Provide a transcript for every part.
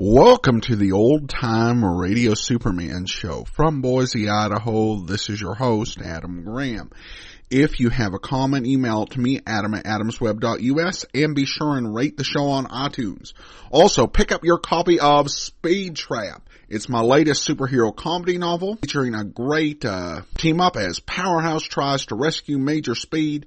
Welcome to the Old Time Radio Superman Show. From Boise, Idaho, this is your host, Adam Graham. If you have a comment, email it to me, adam@adamsweb.us, and be sure and rate the show on iTunes. Also, pick up your copy of Speed Trap. It's my latest superhero comedy novel featuring a great team-up as Powerhouse tries to rescue Major Speed.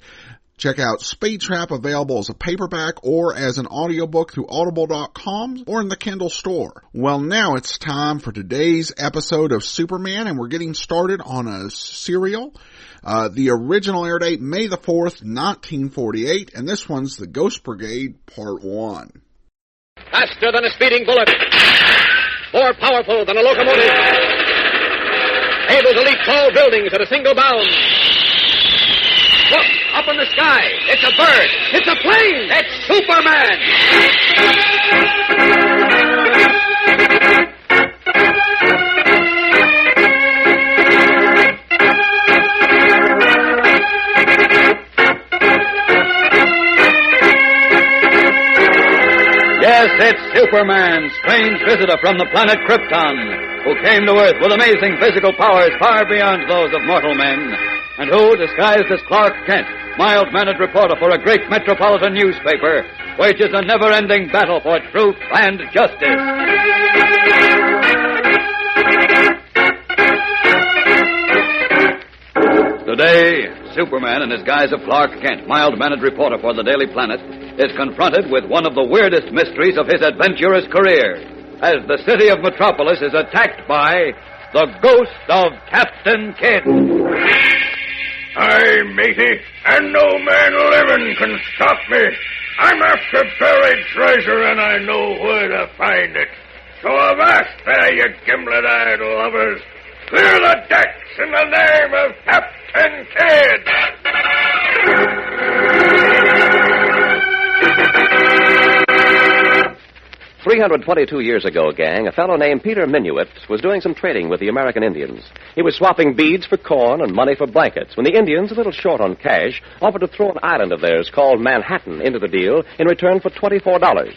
Check out Speed Trap, available as a paperback or as an audiobook through audible.com or in the Kindle store. Well, now it's time for today's episode of Superman, and we're getting started on a serial. The original air date, May the 4th, 1948, and this one's The Ghost Brigade, Part 1. Faster than a speeding bullet. More powerful than a locomotive. Able to leap tall buildings at a single bound. Look, up in the sky. It's a bird. It's a plane. It's Superman. Yes, it's Superman, strange visitor from the planet Krypton, who came to Earth with amazing physical powers far beyond those of mortal men, and who, disguised as Clark Kent, mild-mannered reporter for a great metropolitan newspaper, wages a never-ending battle for truth and justice. Today, Superman, in his guise of Clark Kent, mild-mannered reporter for the Daily Planet, is confronted with one of the weirdest mysteries of his adventurous career, as the city of Metropolis is attacked by the ghost of Captain Kidd. Aye, matey, and no man living can stop me. I'm after buried treasure, and I know where to find it. So avast there, you gimlet-eyed lovers. Clear the decks in the name of Captain Kidd. 322 years ago, gang, a fellow named Peter Minuit was doing some trading with the American Indians. He was swapping beads for corn and money for blankets when the Indians, a little short on cash, offered to throw an island of theirs called Manhattan into the deal in return for $24.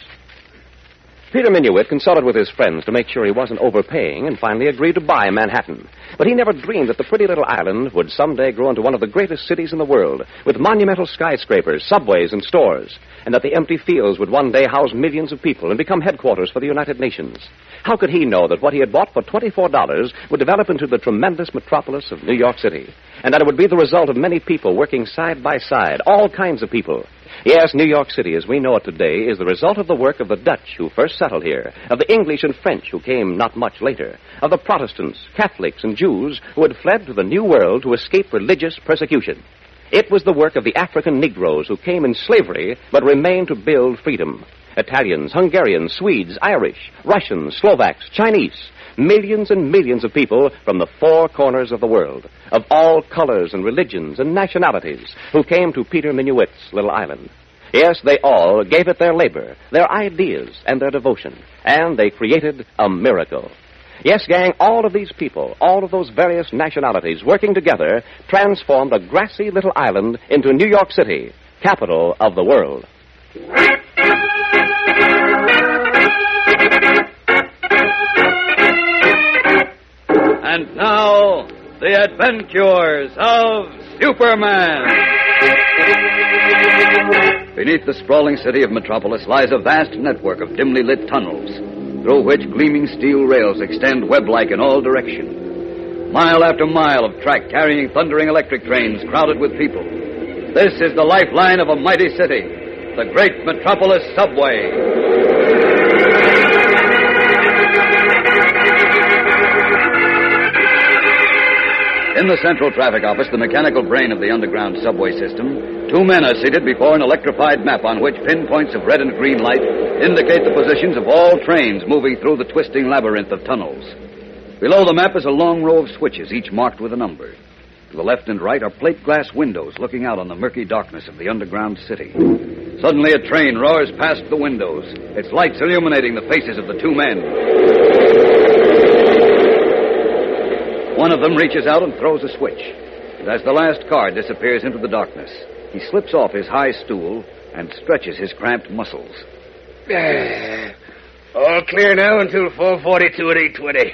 Peter Minuit consulted with his friends to make sure he wasn't overpaying and finally agreed to buy Manhattan. But he never dreamed that the pretty little island would someday grow into one of the greatest cities in the world, with monumental skyscrapers, subways, and stores, and that the empty fields would one day house millions of people and become headquarters for the United Nations. How could he know that what he had bought for $24 would develop into the tremendous metropolis of New York City, and that it would be the result of many people working side by side, all kinds of people? Yes, New York City, as we know it today, is the result of the work of the Dutch who first settled here, of the English and French who came not much later, of the Protestants, Catholics, and Jews who had fled to the New World to escape religious persecution. It was the work of the African Negroes who came in slavery but remained to build freedom. Italians, Hungarians, Swedes, Irish, Russians, Slovaks, Chinese. Millions and millions of people from the four corners of the world, of all colors and religions and nationalities, who came to Peter Minuit's little island. Yes, they all gave it their labor, their ideas, and their devotion, and they created a miracle. Yes, gang, all of these people, all of those various nationalities working together, transformed a grassy little island into New York City, capital of the world. And now, the adventures of Superman. Beneath the sprawling city of Metropolis lies a vast network of dimly lit tunnels, through which gleaming steel rails extend web-like in all directions. Mile after mile of track carrying thundering electric trains crowded with people. This is the lifeline of a mighty city, the great Metropolis Subway. In the central traffic office, the mechanical brain of the underground subway system, two men are seated before an electrified map on which pinpoints of red and green light indicate the positions of all trains moving through the twisting labyrinth of tunnels. Below the map is a long row of switches, each marked with a number. To the left and right are plate glass windows looking out on the murky darkness of the underground city. Suddenly a train roars past the windows, its lights illuminating the faces of the two men. One of them reaches out and throws a switch. And as the last car disappears into the darkness, he slips off his high stool and stretches his cramped muscles. All clear now until 4:42 at 8:20.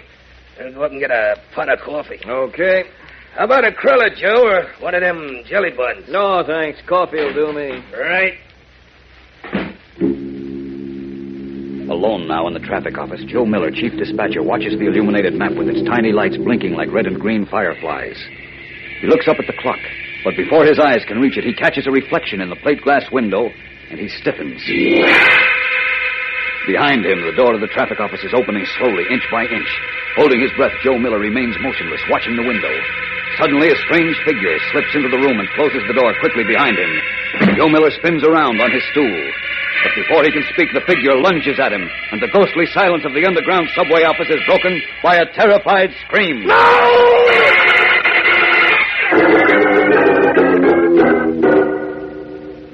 I'll go up and get a pot of coffee. Okay. How about a cruller, Joe, or one of them jelly buns? No, thanks. Coffee will do me. Right. Alone now in the traffic office, Joe Miller, chief dispatcher, watches the illuminated map with its tiny lights blinking like red and green fireflies. He looks up at the clock, but before his eyes can reach it, he catches a reflection in the plate glass window, and he stiffens. Behind him, the door of the traffic office is opening slowly, inch by inch. Holding his breath, Joe Miller remains motionless, watching the window. Suddenly, a strange figure slips into the room and closes the door quickly behind him. Joe Miller spins around on his stool. But before he can speak, the figure lunges at him, and the ghostly silence of the underground subway office is broken by a terrified scream.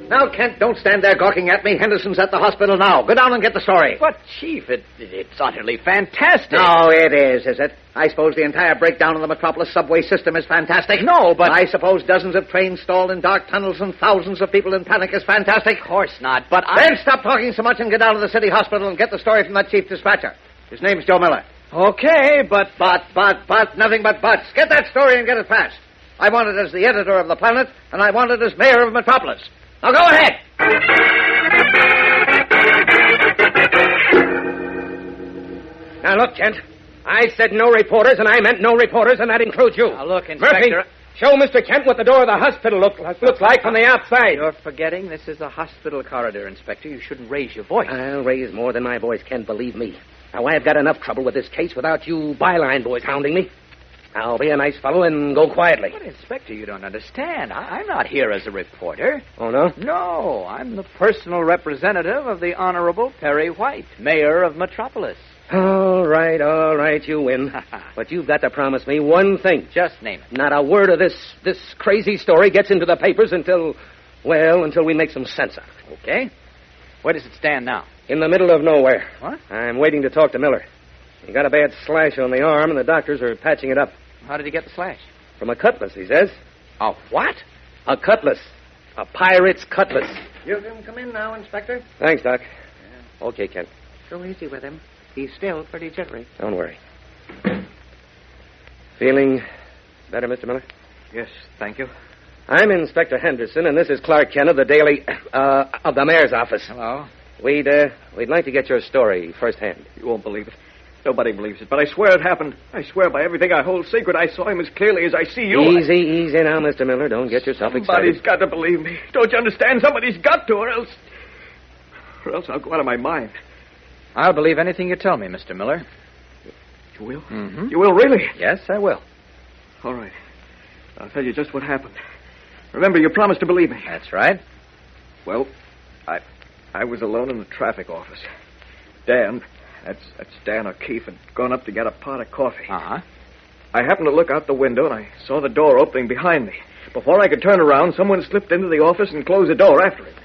Now, Kent, don't stand there gawking at me. Henderson's at the hospital now. Go down and get the story. But, Chief, it's utterly fantastic. No, it is it? I suppose the entire breakdown of the Metropolis Subway system is fantastic. No, but... I suppose dozens of trains stalled in dark tunnels and thousands of people in panic is fantastic. Of course not, but Then stop talking so much and get down to the city hospital and get the story from that chief dispatcher. His name's Joe Miller. Okay, but... But, nothing but buts. Get that story and get it fast. I want it as the editor of the Planet, and I want it as mayor of Metropolis. Now go ahead. Now, look, Kent. I said no reporters, and I meant no reporters, and that includes you. Now, look, Inspector... Murphy, show Mr. Kent what the door of the hospital looks like from the outside. You're forgetting this is a hospital corridor, Inspector. You shouldn't raise your voice. I'll raise more than my voice can, believe me. Now, I've got enough trouble with this case without you byline boys hounding me. I'll be a nice fellow and go quietly. But, Inspector, you don't understand. I'm not here as a reporter. Oh, no? No, I'm the personal representative of the Honorable Perry White, mayor of Metropolis. All right, you win. But you've got to promise me one thing. Just name it. Not a word of this crazy story gets into the papers until we make some sense of it. Okay. Where does it stand now? In the middle of nowhere. What? I'm waiting to talk to Miller. He got a bad slash on the arm, and the doctors are patching it up. How did he get the slash? From a cutlass, he says. A what? A cutlass. A pirate's cutlass. You can come in now, Inspector. Thanks, Doc. Yeah. Okay, Ken. Go easy with him. He's still pretty jittery. Don't worry. Feeling better, Mr. Miller? Yes, thank you. I'm Inspector Henderson, and this is Clark Kent of the Daily... of the mayor's office. Hello. We'd like to get your story firsthand. You won't believe it. Nobody believes it, but I swear it happened. I swear by everything I hold sacred, I saw him as clearly as I see you. Easy now, Mr. Miller. Don't get yourself excited. Somebody's got to believe me. Don't you understand? Somebody's got to, or else I'll go out of my mind. I'll believe anything you tell me, Mr. Miller. You will? Mm-hmm. You will, really? Yes, I will. All right. I'll tell you just what happened. Remember, you promised to believe me. That's right. Well, I was alone in the traffic office. Dan, that's Dan O'Keefe, had gone up to get a pot of coffee. Uh-huh. I happened to look out the window, and I saw the door opening behind me. Before I could turn around, someone slipped into the office and closed the door after it.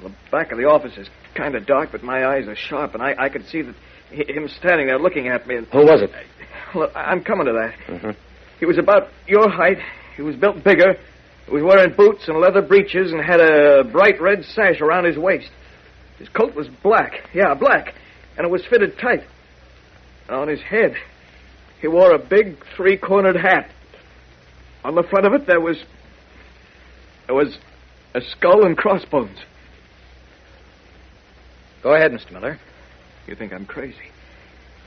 Well, the back of the office is kind of dark, but my eyes are sharp, and I could see that him standing there looking at me. And who was it? Well, I'm coming to that. Mm-hmm. He was about your height. He was built bigger. He was wearing boots and leather breeches and had a bright red sash around his waist. His coat was black. Yeah, black. And it was fitted tight. And on his head, he wore a big three-cornered hat. On the front of it, there was a skull and crossbones. Go ahead, Mr. Miller. You think I'm crazy?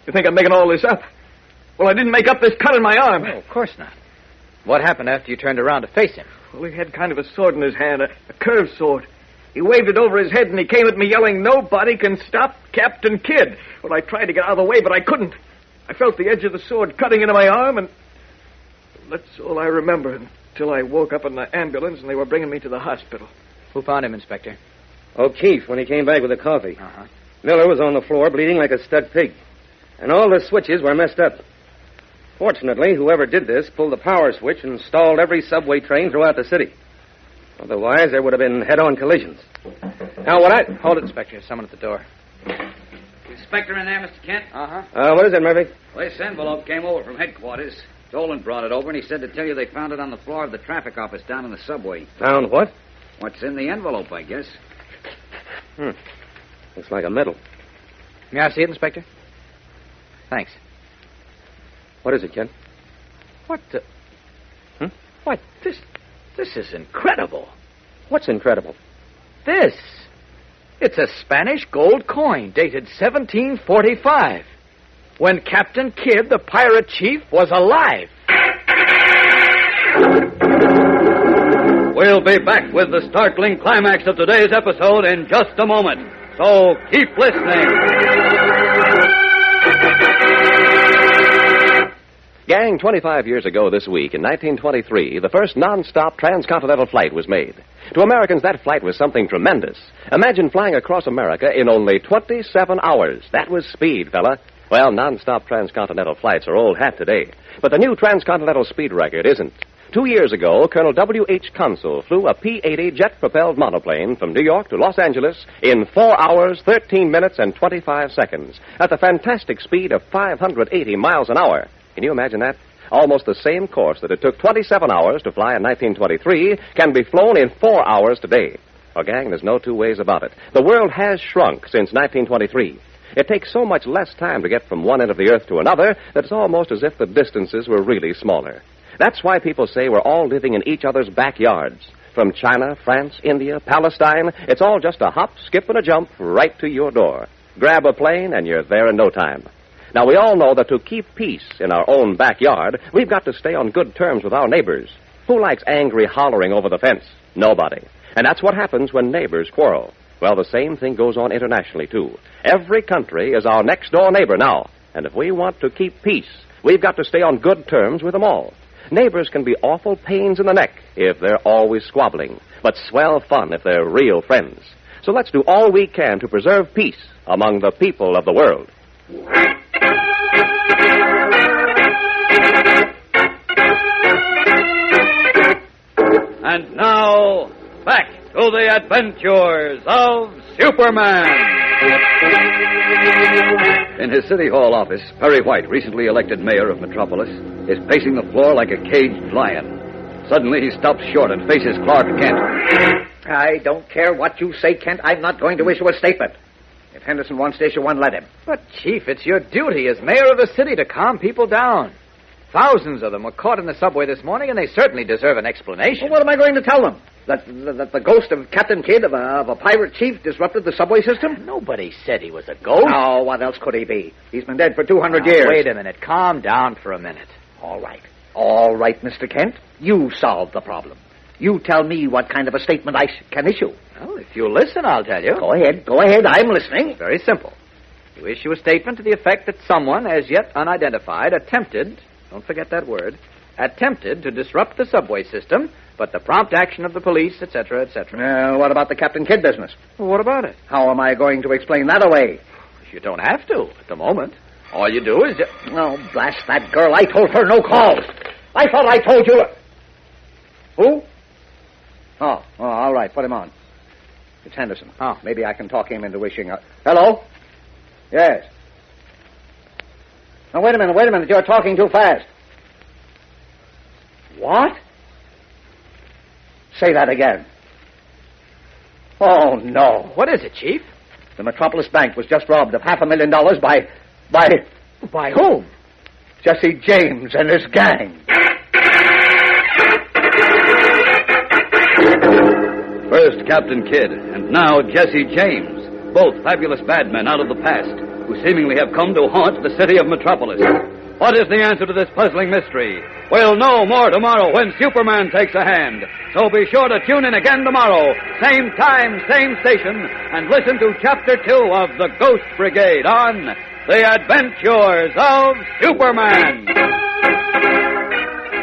You think I'm making all this up? Well, I didn't make up this cut in my arm. No, of course not. What happened after you turned around to face him? Well, he had kind of a sword in his hand, a curved sword. He waved it over his head, and he came at me yelling, "Nobody can stop Captain Kidd." Well, I tried to get out of the way, but I couldn't. I felt the edge of the sword cutting into my arm, and that's all I remember until I woke up in the ambulance, and they were bringing me to the hospital. Who found him, Inspector? O'Keefe, when he came back with the coffee. Uh-huh. Miller was on the floor, bleeding like a stuck pig. And all the switches were messed up. Fortunately, whoever did this pulled the power switch and stalled every subway train throughout the city. Otherwise, there would have been head-on collisions. Now, Hold it, Inspector. Someone at the door. Inspector in there, Mr. Kent? Uh-huh. What is it, Murphy? Well, this envelope came over from headquarters. Dolan brought it over, and he said to tell you they found it on the floor of the traffic office down in the subway. Found what? What's in the envelope, I guess. Looks like a medal. May I see it, Inspector? Thanks. What is it, Kent? What the... Why, this is incredible. What's incredible? This. It's a Spanish gold coin dated 1745, when Captain Kidd, the pirate chief, was alive. We'll be back with the startling climax of today's episode in just a moment. So keep listening. Gang, 25 years ago this week, in 1923, the first non-stop transcontinental flight was made. To Americans, that flight was something tremendous. Imagine flying across America in only 27 hours. That was speed, fella. Well, non-stop transcontinental flights are old hat today. But the new transcontinental speed record isn't. 2 years ago, Colonel W.H. Consul flew a P-80 jet-propelled monoplane from New York to Los Angeles in 4 hours, 13 minutes, and 25 seconds at the fantastic speed of 580 miles an hour. Can you imagine that? Almost the same course that it took 27 hours to fly in 1923 can be flown in 4 hours today. Well, gang, there's no two ways about it. The world has shrunk since 1923. It takes so much less time to get from one end of the earth to another that it's almost as if the distances were really smaller. That's why people say we're all living in each other's backyards. From China, France, India, Palestine, it's all just a hop, skip, and a jump right to your door. Grab a plane and you're there in no time. Now, we all know that to keep peace in our own backyard, we've got to stay on good terms with our neighbors. Who likes angry hollering over the fence? Nobody. And that's what happens when neighbors quarrel. Well, the same thing goes on internationally, too. Every country is our next-door neighbor now. And if we want to keep peace, we've got to stay on good terms with them all. Neighbors can be awful pains in the neck if they're always squabbling, but swell fun if they're real friends. So let's do all we can to preserve peace among the people of the world. And now, back to the adventures of Superman. In his City Hall office, Perry White, recently elected mayor of Metropolis, is pacing the floor like a caged lion. Suddenly, he stops short and faces Clark Kent. I don't care what you say, Kent. I'm not going to issue a statement. If Henderson wants to issue one, let him. But, Chief, it's your duty as mayor of the city to calm people down. Thousands of them were caught in the subway this morning, and they certainly deserve an explanation. Well, what am I going to tell them? That the ghost of Captain Kidd, of a pirate chief, disrupted the subway system? Nobody said he was a ghost. Oh, what else could he be? He's been dead for 200 years. Wait a minute. Calm down for a minute. All right. All right, Mr. Kent. You solve the problem. You tell me what kind of a statement I can issue. Well, if you listen, I'll tell you. Go ahead. Go ahead. I'm listening. Very simple. You issue a statement to the effect that someone, as yet unidentified, attempted, don't forget that word, attempted to disrupt the subway system, but the prompt action of the police, etc., etc. What about the Captain Kidd business? Well, what about it? How am I going to explain that away? You don't have to at the moment. All you do is... Oh, blast that girl. I told her no calls. I thought I told you... Who? Oh, all right. Put him on. It's Henderson. Oh. Maybe I can talk him into wishing... Hello? Yes. Now, wait a minute. You're talking too fast. What? Say that again. Oh, no. What is it, Chief? The Metropolis Bank was just robbed of $500,000 by... By whom? Jesse James and his gang. First Captain Kidd, and now Jesse James, both fabulous bad men out of the past, who seemingly have come to haunt the city of Metropolis. What is the answer to this puzzling mystery? We'll know more tomorrow when Superman takes a hand. So be sure to tune in again tomorrow, same time, same station, and listen to Chapter 2 of The Ghost Brigade on The Adventures of Superman.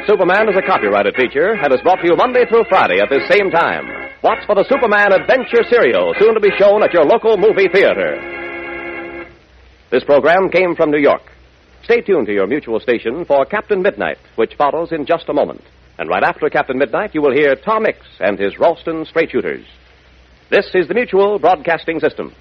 Superman is a copyrighted feature and is brought to you Monday through Friday at this same time. Watch for the Superman Adventure serial, soon to be shown at your local movie theater. This program came from New York. Stay tuned to your mutual station for Captain Midnight, which follows in just a moment. And right after Captain Midnight, you will hear Tom Mix and his Ralston Straight Shooters. This is the Mutual Broadcasting System.